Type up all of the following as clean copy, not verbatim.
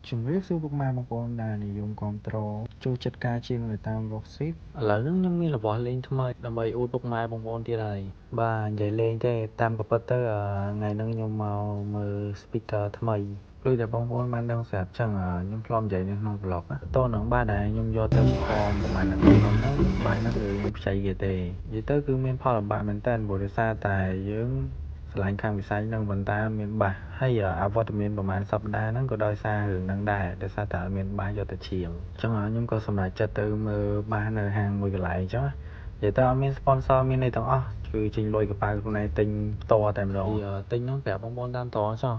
ជំរាបសួរពុកម៉ែបងប្អូនដែលនិយមគាំទ្រចូលចិត្តការជាងនៅតាម Voxit ឥឡូវហ្នឹងខ្ញុំមានរបស់លេងថ្មីដើម្បីអួតពុកម៉ែបងប្អូនទៀតហើយបាទនិយាយលេងទេតាមពិតទៅថ្ងៃហ្នឹងខ្ញុំមកមើល speaker ថ្មីដូចតែបងប្អូនបានដឹងស្រាប់ចឹងខ្ញុំធ្លាប់និយាយនៅក្នុង vlog តោះនឹងបាទដែលខ្ញុំយកទៅផ្សំប្រហែលនាទីហ្នឹងបាទហ្នឹងគឺខ្ញុំខ្ចីគេទេនិយាយទៅគឺមានផលលំបាកមែនតើព្រោះដោយសារតែយើងឆ្លាញ់ខាងវិស័យហ្នឹងប៉ុន្តែមានបាសហើយអវត្តមានប្រហែលសប្តាហ៍ហ្នឹងក៏ដោយសាររឿងហ្នឹងដែរដោយសារតែមានបាសយកទៅឈៀងអញ្ចឹងខ្ញុំក៏សម្រេចចិត្តទៅមើលបាសនៅហាងមួយកន្លែងអញ្ចឹងនិយាយទៅអត់មាន sponsor មានអីទាំងអស់គឺចេញលុយកប៉ៅខ្លួនឯងទិញផ្ទាល់តែម្ដងទិញហ្នឹងប្រាប់បងប្អូនតាមតរចុះ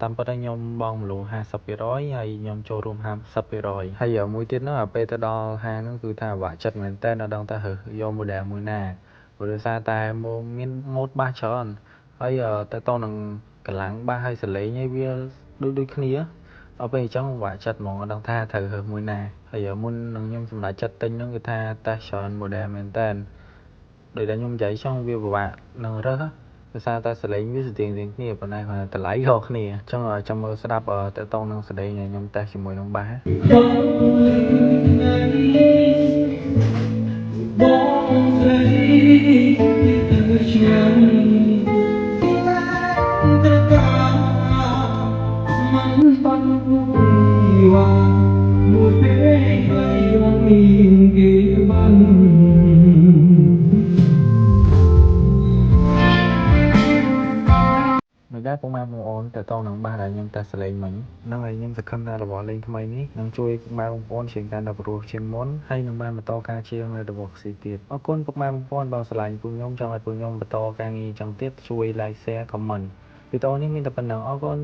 តាមពិតឲ្យខ្ញុំបងមូល50%ហើយខ្ញុំចូលរួម50%ហើយមួយទៀតហ្នឹងពេលទៅដល់ហាងហ្នឹងគឺថាបាក់ចិត្តមែនតើអត់ដឹងថារើសយក model មួយណាព្រោះដោយសារតែមានម៉ូតបាសច្រើនហើយទៅតនឹងកម្លាំងបាសហើយសលេងឲ្យវាដូចគ្នាដល់ពេលអញ្ចឹងបាក់ចិត្តហ្មងអត់ដឹងថាត្រូវរើសមួយណាហើយមុននឹងខ្ញុំសម្រេចចិត្តទិញហ្នឹងគឺថាតេស្តច្រើន model មែនតើដូចដែលខ្ញុំនិយាយចង់វាពិបាកនឹងរើសដោយសារតែសលេងវាស្តៀងគ្នាប៉ុន្តែតម្លៃខុសគ្នាអញ្ចឹងចាំមើលស្ដាប់ទៅតនឹងសលេងខ្ញុំតេស្តជាមួយនឹងបាសបងស្រីទៅឆ្នាំត្រកាមិនបានវ៉ាមួយពេលខ្លីមិនមានគេបានមិនដែរពុកម៉ែបងប្អូនទៅតនឹងបាសដែលខ្ញុំតេស្តសលេងមិញហ្នឹងហើយខ្ញុំសង្ឃឹមថារបស់លេងថ្មីនេះនឹងជួយពុកម៉ែបងប្អូនជាងកាន់តែព្រោះជាងមុនហើយនឹងបានបន្តការជាងនៅរបស់ស៊ីទៀតអរគុណពុកម៉ែបងប្អូនបងស្រឡាញ់ពួកខ្ញុំចង់ឲ្យពួកខ្ញុំបន្តការងារចឹងទៀតជួយ like share comment វីដេអូនេះមានតែប៉ុណ្ណឹងអរគុណ